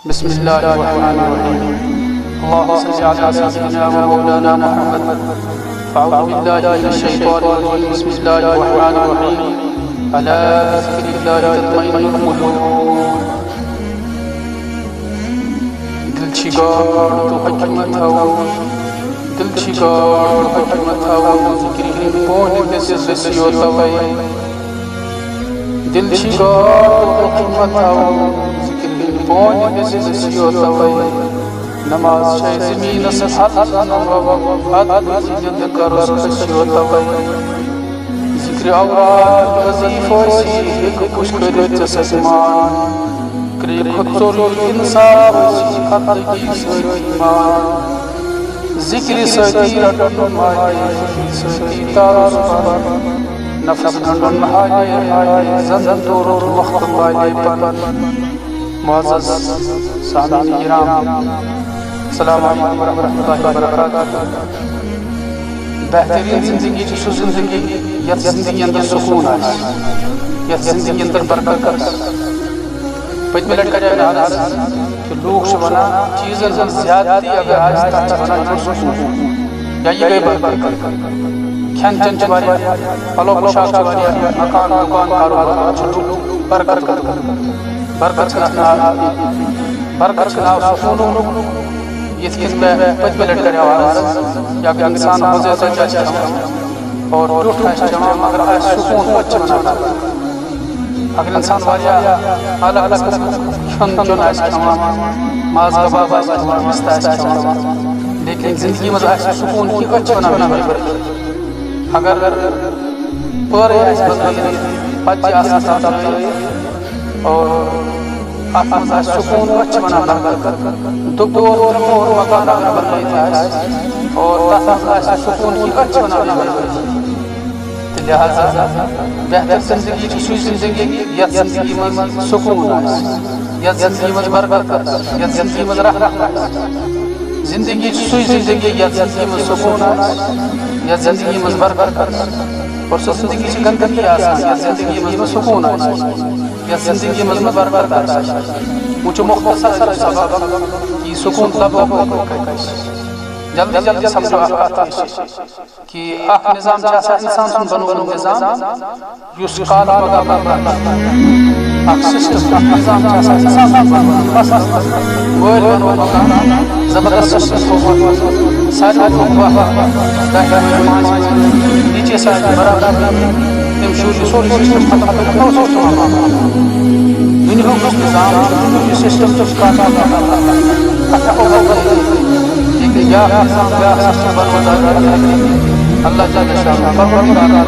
بسم الله الرحمن الرحيم. اللهم صل على سيدنا ومولانا محمد. فأعوذ بالله من الشيطان الرجيم. بسم الله الرحمن الرحيم. ألا بذكر الله تطمئن القلوب. دل چیگار تو حکمت ہو، دل چیگار تو حکمت ہو، ذکر پونے میں سے سسیوتا ہے. دل چیگار تو حکمت ہو، پونے میں سے سسیوتا ہے. نماز شاہ زمین سفحت حد جند کرس سسیوتا ہے. ذکر اوراد وظیف ویسی ایک کچھ کرت سسمان. کری خطر انصاف ویسی خطگی سیمان. ذکر ستی رٹن مائی ستی تارس پر نفس ڈھنڈن آئے زندن دور وقت والے پر. معزز سامعین کرام، السلام علیکم ورحمۃ اللہ وبرکاتہ. بہترین زندگی سو زندگی یتھ زندگی اندر سکون آسہِ، یتھ زندگی اندر برکت آسہِ. پٔتمہِ لٹہِ کرے مےٚ عرض کہ لوٗکھ چھِ ونان چیٖزن ہٕنٛز زیادتی اگر آسہِ تتھ چھِ ونان یہِ چھُ سکوٗن یا یہِ گٔے برکت. کھٮ۪ن چٮ۪ن چھُ واریاہ، پلو پوشاک چھُ واریاہ، مکان دُکان کاروبار چھُ برکت کران. برکت چھِ ناو سکوٗنُک. یِتھ کٔنۍ مےٚ پٔتمہِ لٹہِ کریو عرض کہ اگر انسان مزے سۭتۍ آسہِ کھٮ۪وان اور ٹیوٚٹھ آسہِ چٮ۪وان مگر آسہِ سکوٗن پٲٹھۍ چھِ ونان. اگر انسان واریاہ الگ الگ قسمُک کھیوٚن چیوٚن آسہِ کھٮ۪وان، ماز کباب آسہِ کھٮ۪وان، رِستہٕ آسہِ کھٮ۪وان، لیکن زندگی منٛز آسہِ سکوٗن کینٛہہ چھِ ونان یِہوٚے برکت. اگر پٲرٕے آسہِ بدلٲیِتھ پتہٕ چھِ آسان تتھ ترٛٲیِتھ اور اتھ منٛز آسہِ سکوٗن پٲٹھۍ چھِ ونان برکت. دُپہور ترٛےٚ پوہر مکان اگر بدلٲیِتھ آسہِ اور تتھ منٛز آسہِ سکوٗن کینٛہہ چھِ ونان یِہوٚے برکت. تہٕ لہذا بہتر زندگی چھِ سُے زندگی یتھ زندگی منٛز سکوٗن آسہِ، یتھ زندگی منٛز برکت آسہِ، یتھ زندگی منٛز رحمت آسہِ. زندگی چھِ سُے زندگی یتھ زندگی منٛز سکوٗن آسہِ، یتھ زندگی منٛز برکت آسہِ. اور سۄ زندگی چھِ گندگی آسان یتھ زندگی منٛز نہٕ سکوٗن آسہِ، یتھ زندگی منٛز نہٕ برکت آسہِ. وۄنۍ چھُ مختصر سبق یہِ سکوٗن لبو کٔسۍ. جلدی جلدی سمجھو اکھ کتھ کہ اکھ نظام چھُ آسان انسان سُنٛد بنومُت نظام یُس کالہٕ پگاہ برباد اکھ سسٹم اکھ نظام چھُ آسان انسان سُنٛد بنومُت. مثلاً وٲلۍ بنوو مکان زبردست سسٹم تھوٚومُت، ساروٕے تھوٚوُکھ واہ واہ دَہہِ وٕہٕرۍ پانٛژھِ وٕہٕرۍ نیچے سایڈٕ برابر. تٔمۍ شُر یہِ سورُے سسٹم ختم کٔرِتھ تھوٚو سُہ دُنیاہُک نظام یہِ سسٹم چھُ کالہٕ پگاہ اتھ ہٮ۪کو بدلٲیِتھ. لیکن بیٛاکھ نظام بیٛاکھ سسٹم بنوو اللہ جل شانہ پروردگار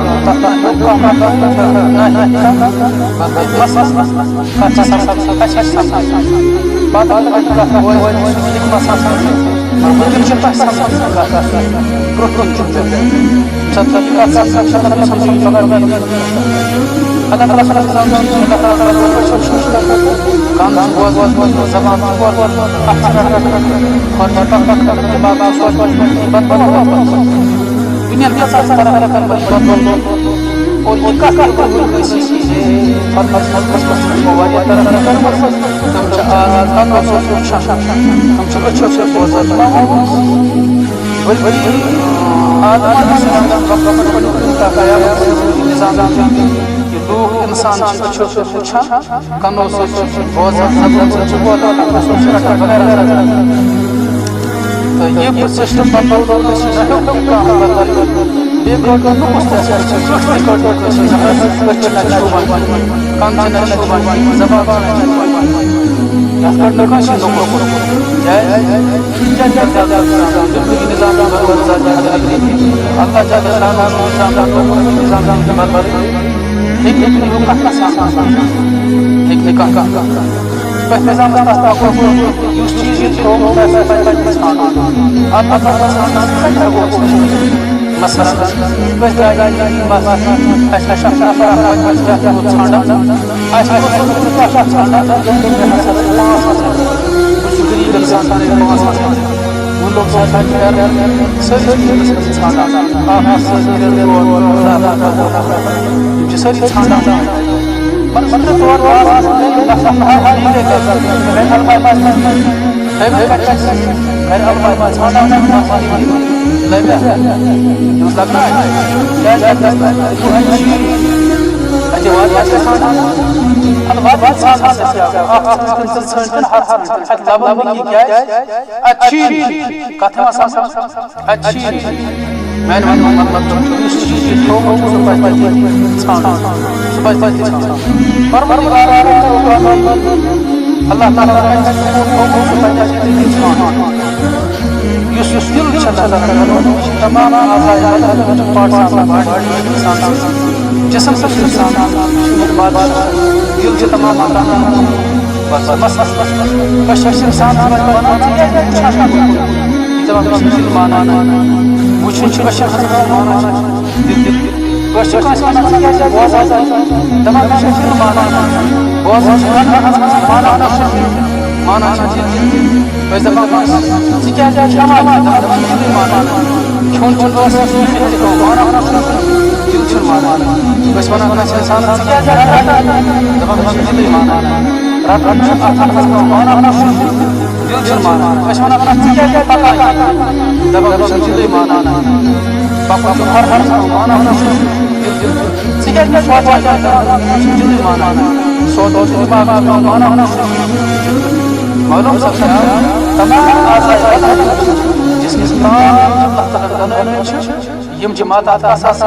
دنیا کے ساتھ طرح کر بدل اور یہ کا کوئی کسی چیزیں فرمت مصبت مواریہ طرح کر تم آزاد کا سوچ ہم سے اچھا سے بہت بڑی آدم کا قیامت نظام کہ لوگ انسان اچھا سے پوچھا کنو سے بہت تو یہ سسٹم بدل مثلا ساری منصور طور واس لفظها لے کر غیر الفاظ غیر الفاظ چھانا لگا جو لگنا ہے کیا کرتا ہے تو اچھا واجب چھانا الواجب چھانا سے آپ سنتن ہر لبن کی کیا ہے اچھی کتھا سمجھ اچھی میں نے مطلب اس چیز کی تو چھانا چھانا پروردگار اللہ تعالی اس دل چھتا تمام اعضاء جسم سے انسان دل کے تمام اعضاء بس انسان دل مانا وچھن بشر بشر تمام بشر مانا مانا بس دفعہ سکیا جا شامل مانا چھون چھون مانا دل چھن مانا بس مانا انسان سکیا جا دفعہ دل مانا رات مانا دل چھن مانا بس مانا سکیا جا دفعہ دل مانا باپا ہر مانا سکیا جا دل مانا سوچ مانا معلوم سب تمام اعضاء جسم اللہ تعالی یم جماعت اساس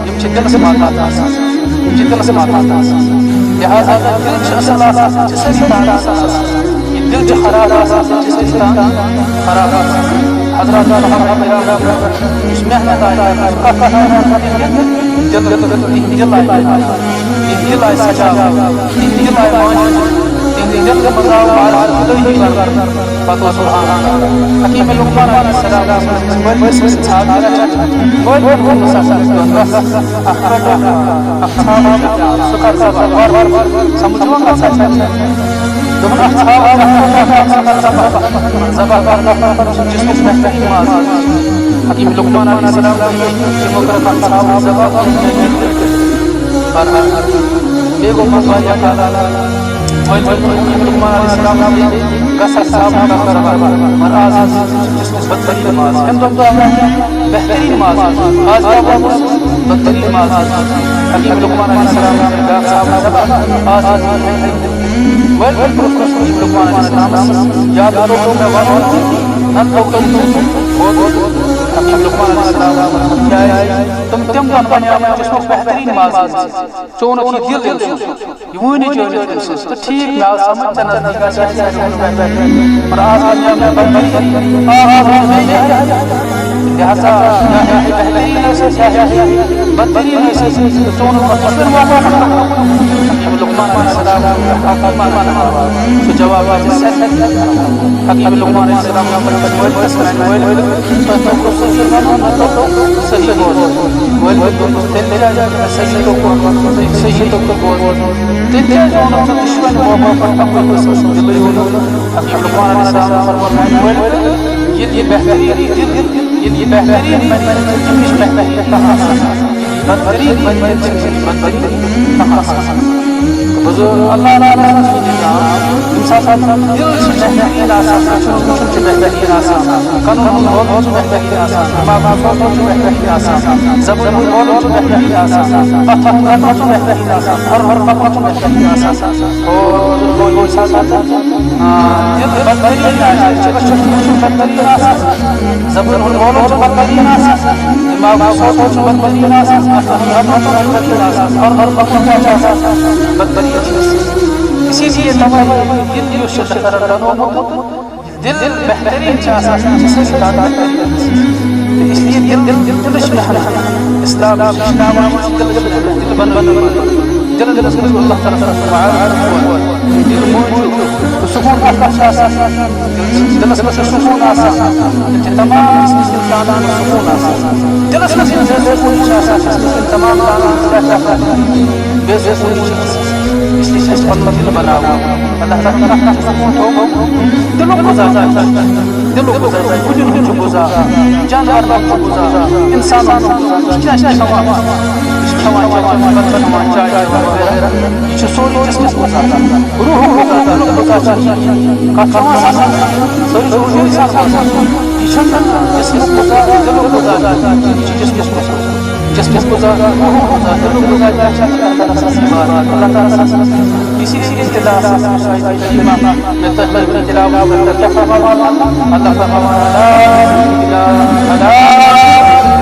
یم دل سے ماتات یم دل سے ماتات لہذا دل سے اساس جس سے اساس یہ دل جو خراب اساس جس سے خراب حضرات اس محنت آیا دل آئے سجا دل آئے دل کے مزاو فتوى سبحان حكيم لقمان عليه السلام ويسس حكيم لقمان عليه السلام لقمان علیہ السلام قصر صاحب مراز بدترین نماز بہترین نماز آج کا بدترین نماز حکیم لقمان علیہ السلام صاحب آج حکیم لقمان علیہ السلام یاد حکیم لقمان علیہ السلام کیا ہے تم جس کو بہترین نماز چون کی دل یونی جو تو ٹھیک میں سمجھ نزدیک اور آج میں بہترین لہذا بہترین چون حکیم لقمان علیہ السلام تو جواب حکیم لقمان علیہ السلام صحیح اسی لیے تمام دل جو شکر دل بہترین چاہتا جسے استعداد اس لیے دل اسلام دل بن دل اللہ تعالی دل موجود سکون کا دل سے سکون آسا تمام انسان سکون آسا دل سے سکون تمام بے اس لیے اس پر دل بناؤ اللہ تعالی سکون ہو دلوں کو زیادہ دل گزار کُلٮ۪ن گزار جانورن گزار انسانن گزار کیٛاہ چھِ کھٮ۪وان چاے وغیرہ یہِ چھُ سورُے جسمس گزار روح گزار دل گزار کتھ چھِ آسان سٲری روح انسان گزار یہِ چھُنہٕ جسمس گزار دل گزار یہِ چھُ جسمس گزار جسمس گزار روح گزار دل گزار کیٛاہ چھِ اللہ تعالیٰ اسی لیے اطلاع میں تلاوت کرتا ہوں اللہ فرماتا ہے لا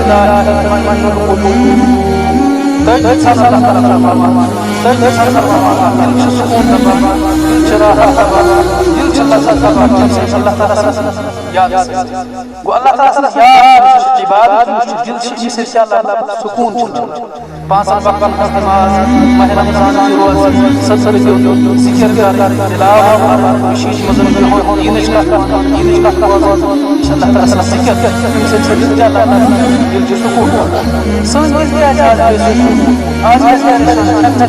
اله الا الله دل سر اللہ تعالیٰ فرماتا دل سر فرماتا دل سکون فرماتا دل چراغ فرماتا دل چلا فرماتا اللہ تعالیٰ یاد گو اللہ تعالیٰ یاد عبادت دل سے سے اللہ سکون پانچ وقت نماز ماہ رمضان کی روز سلسلے ذکر کرنا تلاوت وشیش مزمن ہو دینش کا روز اللہ تعالیٰ ذکر سے دل جاتا دل جو سکون سن میں آج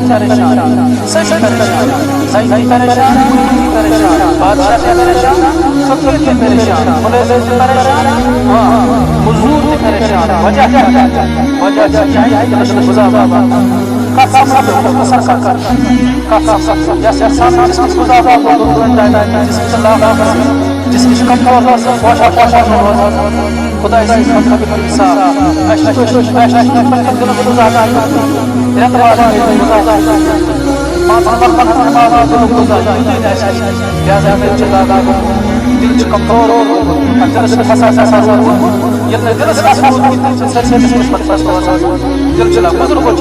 پریشان سچ پریشان صحیح پریشان پریشان بادشاہ پریشان فقیر کے پریشان ملازم پریشان مزدور کے پریشان وجہ کیا ہے کہ گزار جس کی کمزور خدا دل کمزور دل چلا بزرگ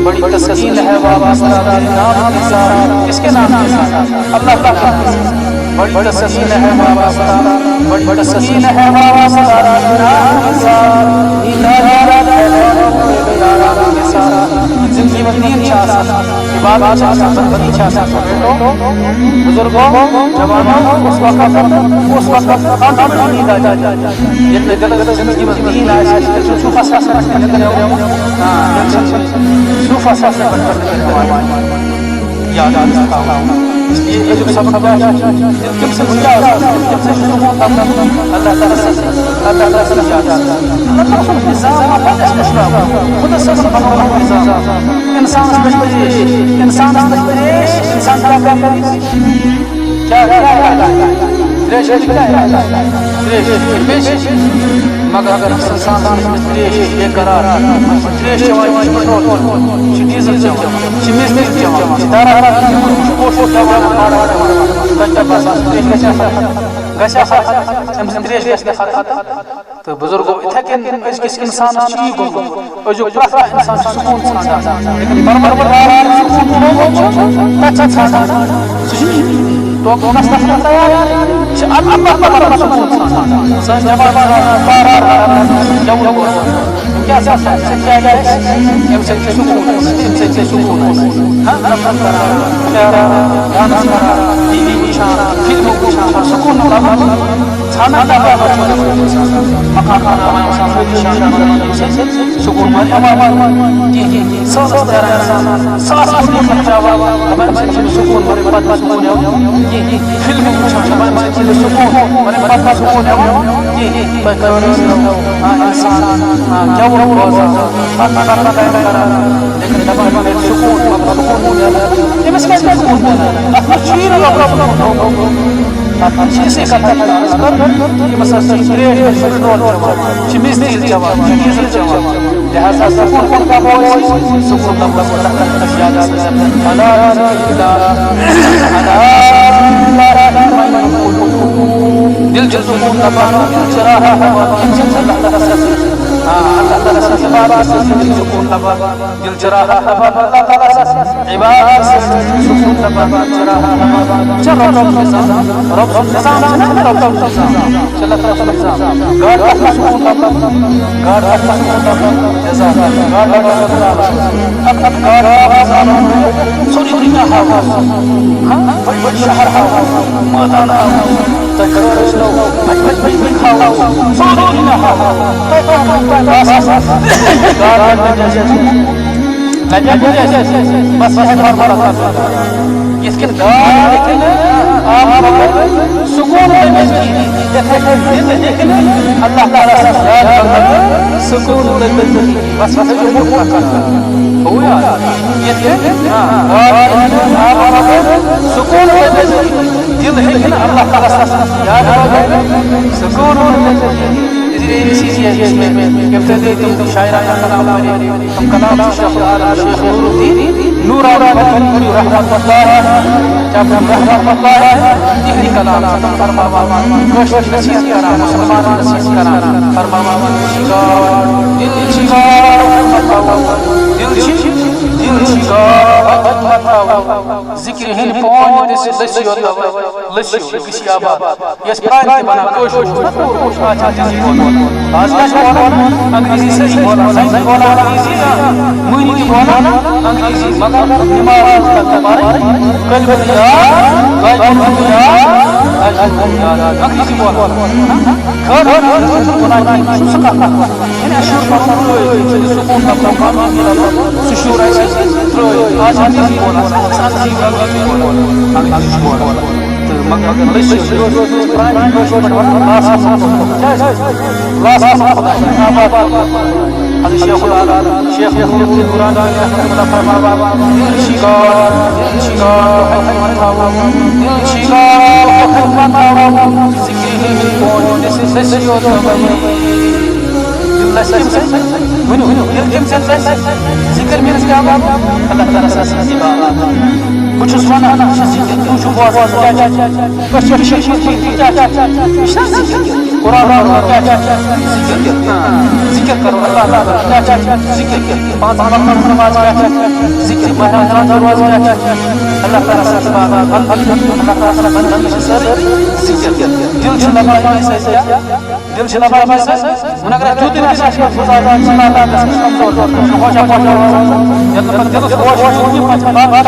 بڑی تسکین ہے اس کے نام اللہ تعالیٰ بڑی تسکین ہے بڑی تسکین ہے زندگی میں تین چار عبادت بندی چار بزرگوں جوانوں اس وقت نیند آ جائے یہ زندگی میں تین آئے صوفہ یاد اس لیے یہ جو سبق ہے دل سے بھولیا دل سے سکون اللہ تعالیٰ سے یاد اللہ تعالیٰ نظام خود سے بنانا نظام انسان مگر اگر انسان بے قرار ڈیزل تو بزرگوں اتھے کس انسان تو دل جو سکون لبانا چراہا اللہ تعالیٰ سے سکون لبا دل چراہا اللہ تعالیٰ سے عبادت سکون لبا چراہ چل رب نظام رب نظام چل نظام گاڑ کا سکون لبا گاڑ کا سکون لبا جزا گاڑ کا گاڑ سوری دنیا ہوا ہاں بڑی شہر ہوا میدان ہوا تکرار شنو بچ کھاوا سوری دنیا ہوا گاڑ بس لیکن آپ سکون اللہ تعالیٰ سکون بس سکون دل ہے اللہ تعالیٰ سکون ابتدائي شاعر كلام الشيخ نور الدين نور الدين رحمة الله جاب رحمة الله يهدي كلام فرما كوش نسيت كلام مسلمان نسيت كلام فرما دل شجار دل شجار ذكر هن فون لسيو لسيو كسي آباد يسبران بنا كوش كوش آج کا بولا انگریزی صحیح بولا صحیح بولا انگریزی مونی کی بولا انگریزی مگر نماز کا تبارک قلب دیا قلب دیا انگریزی بولا گھر بنا کی سکا یعنی اشور فرمائے سکون کا مقام ملا سشور ہے آج انگریزی بولا انگریزی بولا مگر ليش هذا الشيخ شيخ يخلق القرآن ذكر من استعمال الله تعالى سبحانه بچس وانا تو شو بواز بس شيء قرآن ذکر کرو اللہ ذکر پانچ نماز ذکر مہران نماز اللہ تعالی سبحانہ اللہ تعالی بندن سر ذکر دل چلما سے دل چلما سے مگر جو دل کی خدا سبحانہ خوش یا تو دل خوش ہوگی پانچ بات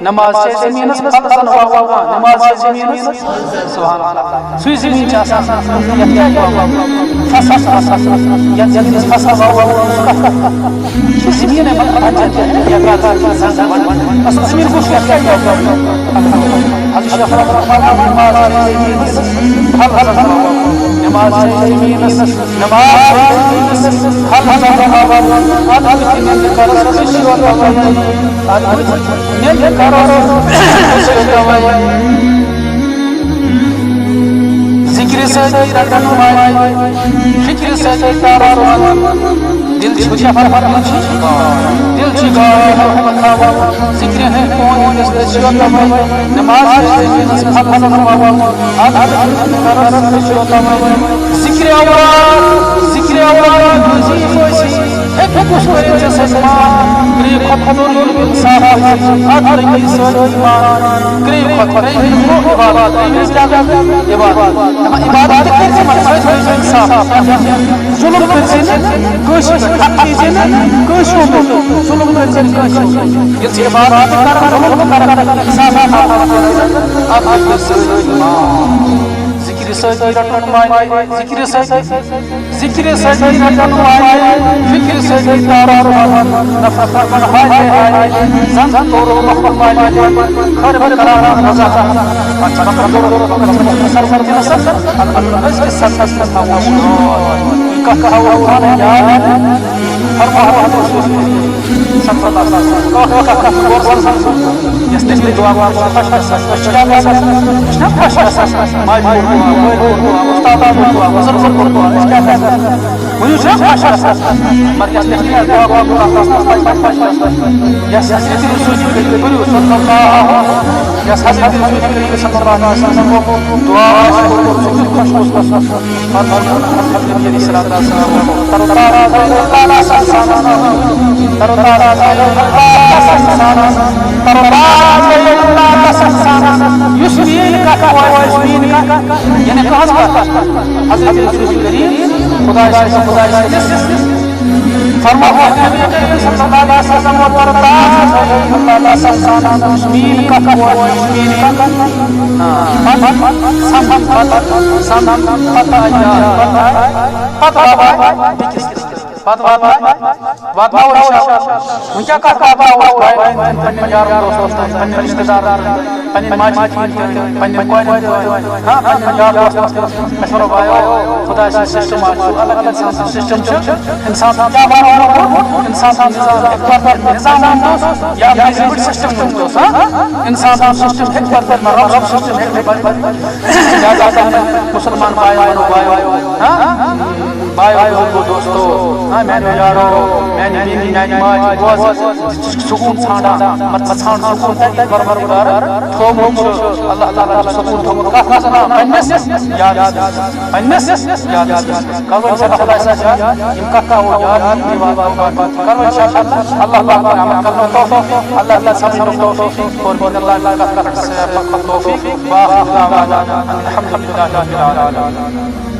نماز زمین خلصن ہوا نماز زمین سبحان اللہ سوی زمین جاسا فصل زمین یا زمین کو نماز زمین ذکر سے رہنمائی فکر سے تاران دل چھوٹا فرمان دل چھگا ذکر ہے کون اس شوتا نماز زمین خلصن ہوا ذکر اولاد وظیفہ ہے کچھ کرے جیسے سمان کری خطور انصاف آدھر کی سوچ ایمان کری خطور وہ عبادت اس کیا عبادت عبادت کیسے مرسل انصاف ظلم کرسن کوش حق کیجن کوش ظلم کرسن کوش یہ عبادت کر ظلم کر انصاف آدھر کی سوچ ایمان ذکر سۭتۍ رٹن والے ذکر سۭتۍ رٹن والے فکر سۭتۍ تارار نفرت کرن والے زن طور مخبر والے خر قرار رضا اچھا نفرت سرور کے نصر اس کے سر خاموش کا کہا ہوا ہے یاد فرما صلی اللہ علیہ وسلم اس نے دعا یعنی کہاں حضرت رسول کریم خدا فرما نبی کریم صلی اللہ علیہ وسلم و ترتاز یسمین کا یسمین کا سم پتہ وات ان کیا کہا پنن یارن دوستن پنن رشتہ دارن پنن ماجی پنن کوین ہاں پنن یار دوستن مشورہ بایو خدا سے سسٹم الگ انسان سسٹم انسان کیا بارو انسان نظام یا بزنس سسٹم انسان سسٹم ایک رب سسٹم مسلمان بایو ہاں بایو دوستو میانو یارو میانی بیوی میانی ماج بوز سکون ژھانڈان مت ژھانڈ سکون تتی پروردگار تھومُت چھُ اللہ تعالیٰ چھُ سکون تھومُت کتھ منٛز پننِس یادس پننِس یادس کرو انشاءاللہ خدا صاحب یِم کتھ کرو یاد کرو انشاءاللہ اللہ تعالیٰ عمل کرنُک توفیق اللہ تعالیٰ سمجھنُک توفیق اور بہت اللہ کتھ کرنُک توفیق واخر دعوانا الحمدللہ رب العالمین